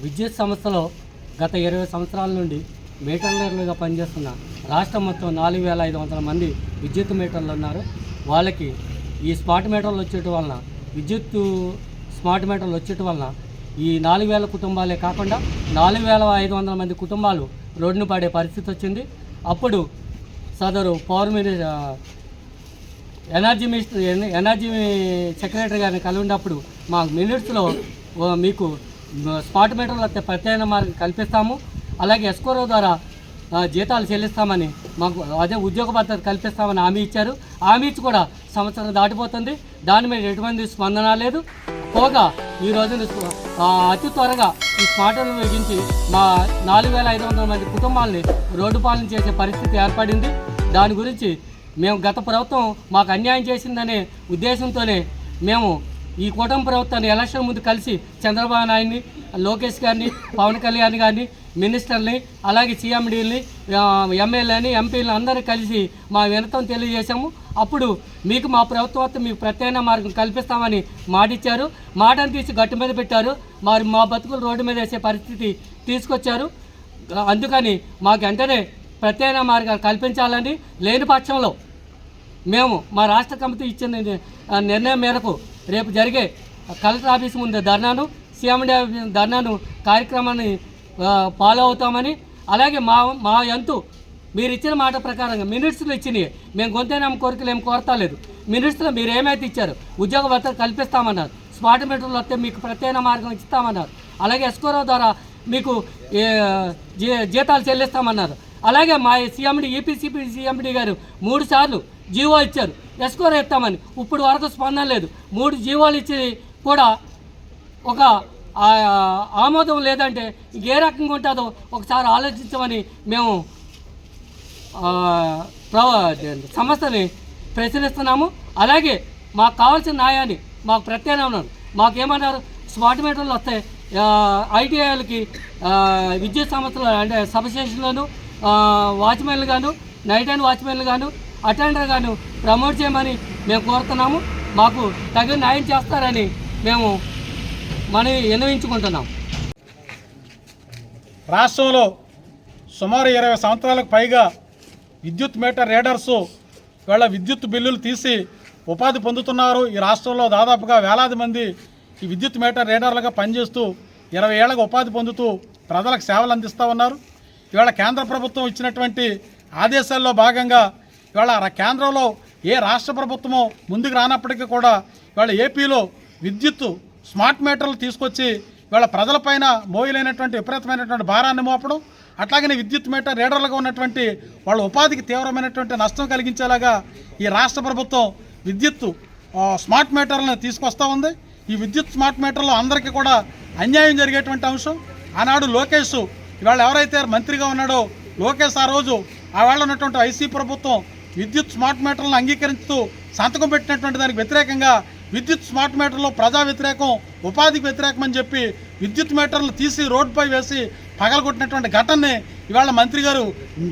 విద్యుత్ సంస్థలో గత 20 సంవత్సరాల నుండి మీటర్లర్లుగా పనిచేస్తున్న రాష్ట్రం మొత్తం 4500 మంది విద్యుత్ మీటర్లు ఉన్నారు. వాళ్ళకి ఈ స్మార్ట్ మీటర్లు వచ్చేటి వలన స్మార్ట్ మీటర్లు వచ్చేటి వలన ఈ 4000 కుటుంబాలే కాకుండా 4500 మంది కుటుంబాలు రోడ్డును పడే పరిస్థితి వచ్చింది. అప్పుడు సదరు ఎనర్జీ సెక్రటరీ గారిని కలిగినప్పుడు మా మినిట్స్లో మీకు స్మార్ట్ మీటర్లు వస్తే ప్రత్యేక మార్గం కల్పిస్తాము, అలాగే ఎస్కోరో ద్వారా జీతాలు చెల్లిస్తామని మాకు అదే ఉద్యోగ భద్రత కల్పిస్తామని హామీ ఇచ్చారు. హామీ ఇచ్చి కూడా సంవత్సరం దాటిపోతుంది, దాని మీద ఎటువంటి స్పందన లేదు. పోగా ఈ రోజున అతి త్వరగా ఈ స్మార్ట్ను వేగించి మా 4500 మంది కుటుంబాలని రోడ్డు పాలన చేసే పరిస్థితి ఏర్పడింది. దాని గురించి మేము గత ప్రభుత్వం మాకు అన్యాయం చేసిందనే ఉద్దేశంతోనే మేము ఈ కూటమి ప్రభుత్వాన్ని ఎలక్షన్ ముందు కలిసి చంద్రబాబు నాయుడిని, లోకేష్ గారిని, పవన్ కళ్యాణ్ గారిని, మినిస్టర్ని, అలాగే సీఎండీని, ఎమ్మెల్యేని, ఎంపీలను అందరూ కలిసి మా వినతం తెలియజేశాము. అప్పుడు మీకు మా ప్రభుత్వం మీకు ప్రత్యేక మార్గం కల్పిస్తామని మాటిచ్చారు. మాటను తీసి గట్టు మీద పెట్టారు. మరి మా బతుకులు రోడ్డు మీద వేసే పరిస్థితి తీసుకొచ్చారు. అందుకని మాకు వెంటనే ప్రత్యేక మార్గాలు కల్పించాలని, లేని పక్షంలో మేము మా రాష్ట్ర కమిటీ ఇచ్చిన నిర్ణయం మేరకు రేపు జరిగే కలెక్టర్ ఆఫీస్ ముందు ధర్నాను, సీఎండీ ధర్నాను కార్యక్రమాన్ని ఫాలో అవుతామని, అలాగే మా వంతు మీరు ఇచ్చిన మాట ప్రకారంగా మినిట్స్లో ఇచ్చినాయి. మేము గొంతైనా కోరికలు ఏం కోరతాలేదు. మినిట్స్లో మీరు ఏమైతే ఇచ్చారు, ఉద్యోగ భద్రత కల్పిస్తామన్నారు, స్మార్ట్ మీటర్లు వస్తే మీకు ప్రత్యేక మార్గం ఇస్తామన్నారు, అలాగే ఎస్కోరో ద్వారా మీకు జీతాలు చెల్లిస్తామన్నారు. అలాగే మా ఈపీసీపీ సీఎండీ గారు 3 సార్లు జీవో ఇచ్చారు, ఎస్కోరో ఇస్తామని. ఇప్పుడు వరకు స్పందన లేదు. 3 జీవోలు ఇచ్చి కూడా ఒక ఆమోదం లేదంటే ఏ రకంగా ఉంటుందో ఒకసారి ఆలోచించమని మేము సంస్థని ప్రశ్నిస్తున్నాము. అలాగే మాకు కావాల్సిన న్యాయాన్ని మాకు ప్రత్యేకంగా ఉన్నారు. మాకేమన్నారు, స్మార్ట్ మీటర్లు వస్తే ఐటీఐలకి విద్యుత్ సంస్థలు అంటే సబ్స్టేషన్లను వాచ్మెన్లు గాను, నైట్ అండ్ వాచ్మెన్లు గాను, అటెండర్ గాను ప్రమోట్ చేయమని మేము కోరుతున్నాము. మాకు తగిన న్యాయం చేస్తారని మేము విన్నవించుకుంటున్నాం. రాష్ట్రంలో సుమారు 20 సంవత్సరాలకు పైగా విద్యుత్ మీటర్ రీడర్సు వాళ్ళ విద్యుత్ బిల్లులు తీసి ఉపాధి పొందుతున్నారు. ఈ రాష్ట్రంలో దాదాపుగా వేలాది మంది ఈ విద్యుత్ మీటర్ రీడర్లుగా పనిచేస్తూ 20 ఏళ్ళగా ఉపాధి పొందుతూ ప్రజలకు సేవలు అందిస్తూ ఉన్నారు. ఇవాళ కేంద్ర ప్రభుత్వం ఇచ్చినటువంటి ఆదేశాల్లో భాగంగా ఇవాళ కేంద్రంలో ఏ రాష్ట్ర ప్రభుత్వమో ముందుకు రానప్పటికీ కూడా ఇవాళ ఏపీలో విద్యుత్ స్మార్ట్ మీటర్లు తీసుకొచ్చి ఇవాళ ప్రజలపైన మోయలేనటువంటి విపరీతమైనటువంటి భారాన్ని మోపడం, అట్లాగనే విద్యుత్ మీటర్ రీడర్లుగా ఉన్నటువంటి వాళ్ళ ఉపాధికి తీవ్రమైనటువంటి నష్టం కలిగించేలాగా ఈ రాష్ట్ర ప్రభుత్వం విద్యుత్ స్మార్ట్ మీటర్లను తీసుకొస్తూ ఉంది. ఈ విద్యుత్ స్మార్ట్ మీటర్లో అందరికీ కూడా అన్యాయం జరిగేటువంటి అంశం. ఆనాడు లోకేష్ ఇవాళ ఎవరైతే మంత్రిగా ఉన్నాడో లోకేష్ ఆ రోజు ఆ వేళ ఉన్నటువంటి ఐసీ ప్రభుత్వం విద్యుత్ స్మార్ట్ మీటర్లను అంగీకరిస్తూ సంతకం పెట్టినటువంటి దానికి వ్యతిరేకంగా విద్యుత్ స్మార్ట్ మీటర్లో ప్రజా వ్యతిరేకం, ఉపాధికి వ్యతిరేకం అని చెప్పి విద్యుత్ మీటర్లు తీసి రోడ్డుపై వేసి పగలగొట్టినటువంటి ఘటనని ఇవాళ మంత్రి గారు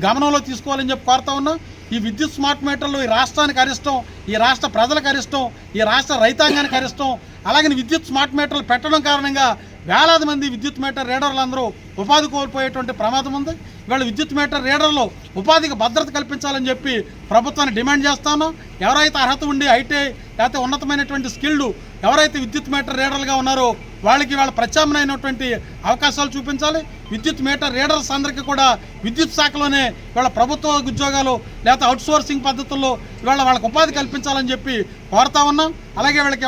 గమనంలో తీసుకోవాలని చెప్పి కోరుతా ఉన్నా. ఈ విద్యుత్ స్మార్ట్ మీటర్లు ఈ రాష్ట్రానికి అరిష్టం, ఈ రాష్ట్ర ప్రజలకు అరిష్టం, ఈ రాష్ట్ర రైతాంగానికి అరిష్టం. అలాగే విద్యుత్ స్మార్ట్ మీటర్లు పెట్టడం కారణంగా వేలాది మంది విద్యుత్ మీటర్ రీడర్లు అందరూ ఉపాధి కోల్పోయేటువంటి ప్రమాదం ఉంది. ఇవాళ విద్యుత్ మీటర్ రీడర్లు ఉపాధికి భద్రత కల్పించాలని చెప్పి ప్రభుత్వాన్ని డిమాండ్ చేస్తాను. ఎవరైతే అర్హత ఉండి ఐటీఐ లేకపోతే ఉన్నతమైనటువంటి స్కిల్డ్ ఎవరైతే విద్యుత్ మీటర్ రీడర్లుగా ఉన్నారో వాళ్ళకి వాళ్ళ ప్రత్యామ్నాయమైనటువంటి అవకాశాలు చూపించాలి. విద్యుత్ మీటర్ రీడర్స్ అందరికీ కూడా విద్యుత్ శాఖలోనే వాళ్ళ ప్రభుత్వ ఉద్యోగాలు లేకపోతే అవుట్సోర్సింగ్ పద్ధతుల్లో ఇవాళ వాళ్ళకి ఉపాధి కల్పించాలని చెప్పి కోరుతా ఉన్నాం. అలాగే వీళ్ళకి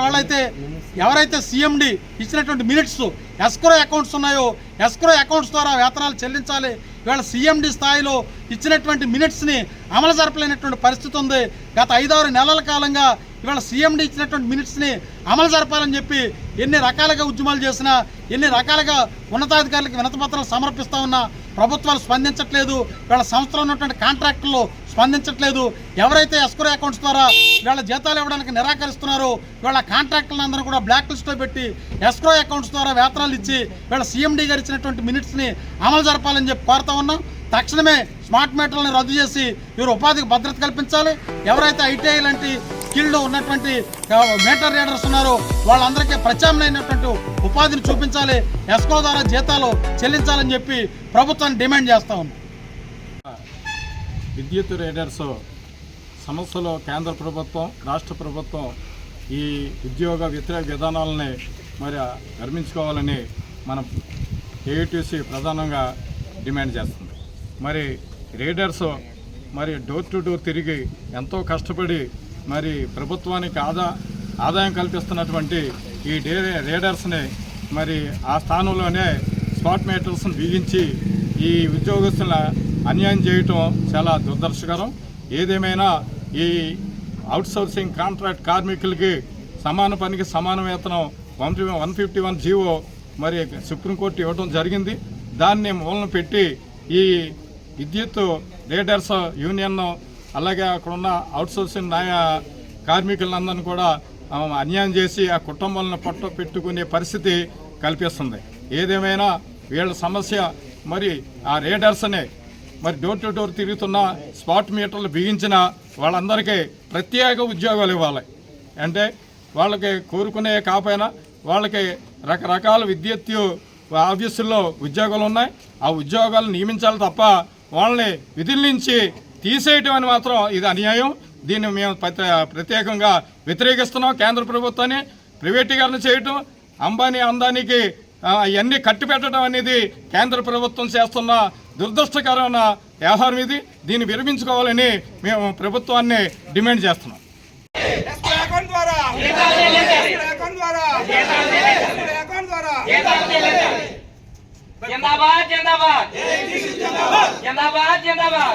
ఎవరైతే సీఎండీ ఇచ్చినటువంటి మినిట్స్ ఎస్క్రో అకౌంట్స్ ఉన్నాయో ఎస్క్రో అకౌంట్స్ ద్వారా వేతనాలు చెల్లించాలి. ఇవాళ సీఎండీ స్థాయిలో ఇచ్చినటువంటి మినిట్స్ని అమలు జరపలేనటువంటి పరిస్థితి ఉంది. గత 5-6 నెలల కాలంగా ఇవాళ సీఎండీ ఇచ్చినటువంటి మినిట్స్ని అమలు జరపాలని చెప్పి ఎన్ని రకాలుగా ఉద్యమాలు చేసినా, ఎన్ని రకాలుగా ఉన్నతాధికారులకు వినతిపత్రాలు సమర్పిస్తూ ఉన్నా ప్రభుత్వాలు స్పందించట్లేదు. ఇవాళ సంస్థలో ఉన్నటువంటి కాంట్రాక్టుల్లో స్పందించట్లేదు. ఎవరైతే ఎస్క్రో అకౌంట్స్ ద్వారా వీళ్ళ జీతాలు ఇవ్వడానికి నిరాకరిస్తున్నారో వీళ్ళ కాంట్రాక్టులను అందరూ కూడా బ్లాక్ లిస్ట్లో పెట్టి ఎస్క్రో అకౌంట్స్ ద్వారా వేతనాలు ఇచ్చి వీళ్ళ సీఎండీ గారు ఇచ్చినటువంటి మినిట్స్ని అమలు జరపాలని చెప్పి కోరుతా ఉన్నాం. తక్షణమే స్మార్ట్ మీటర్లను రద్దు చేసి వీరు ఉపాధికి భద్రత కల్పించాలి. ఎవరైతే ఐటీఐ లాంటి స్కిల్డ్ ఉన్నటువంటి మీటర్ రీడర్స్ ఉన్నారో వాళ్ళందరికీ ప్రత్యామ్నాయమైనటువంటి ఉపాధిని చూపించాలి, ఎస్కో ద్వారా జీతాలు చెల్లించాలని చెప్పి ప్రభుత్వాన్ని డిమాండ్ చేస్తా ఉంది. విద్యుత్ రీడర్స్ సమస్యలో కేంద్ర ప్రభుత్వం, రాష్ట్ర ప్రభుత్వం ఈ ఉద్యోగ వ్యతిరేక విధానాలని మరి నిర్మించుకోవాలని మనం ఏఐటీసీ ప్రధానంగా డిమాండ్ చేస్తుంది. మరి రీడర్స్ మరి డోర్ టు డోర్ తిరిగి ఎంతో కష్టపడి మరి ప్రభుత్వానికి ఆదాయం కల్పిస్తున్నటువంటి ఈ రీడర్స్ని మరి ఆ స్థానంలోనే స్పాట్ మీటర్స్ని బిగించి ఈ ఉద్యోగస్తుల అన్యాయం చేయటం చాలా దురదృష్టకరం. ఏదేమైనా ఈ అవుట్సోర్సింగ్ కాంట్రాక్ట్ కార్మికులకి సమాన పనికి సమాన వేతనం 151 జీవో మరి సుప్రీంకోర్టు ఇవ్వడం జరిగింది. దాన్ని మూలన పెట్టి ఈ విద్యుత్ రీడర్స్ యూనియన్ అలాగే అక్కడున్న అవుట్సోర్సింగ్ కార్మికులందరినీ కూడా అన్యాయం చేసి ఆ కుటుంబాలను పట్టు పెట్టుకునే పరిస్థితి కల్పిస్తుంది. ఏదేమైనా వీళ్ళ సమస్య మరి ఆ రీడర్స్ని మరి డోర్ టు డోర్ తిరుగుతున్న స్పాట్ మీటర్లు బిగించిన వాళ్ళందరికీ ప్రత్యేక ఉద్యోగాలు ఇవ్వాలి. అంటే వాళ్ళకి కోరుకునే కాకపోయినా వాళ్ళకి రకరకాల విద్యుత్ ఆఫీసుల్లో ఉద్యోగాలు ఉన్నాయి. ఆ ఉద్యోగాలు నియమించాలి తప్ప వాళ్ళని విధుల నుంచి తీసేయటం అని మాత్రం ఇది అన్యాయం. దీన్ని మేము ప్రత్యేకంగా వ్యతిరేకిస్తున్నాం. కేంద్ర ప్రభుత్వాన్ని ప్రైవేటీకరణ చేయటం, అందానికి ఇవన్నీ కట్టి పెట్టడం అనేది కేంద్ర ప్రభుత్వం చేస్తున్న దురదృష్టకరమైన వ్యవహారం ఇది. దీన్ని విరమించుకోవాలని మేము ప్రభుత్వాన్ని డిమాండ్ చేస్తున్నాం. जिंदाबाद जिंदाबाद जिंदाबाद जिंदाबाद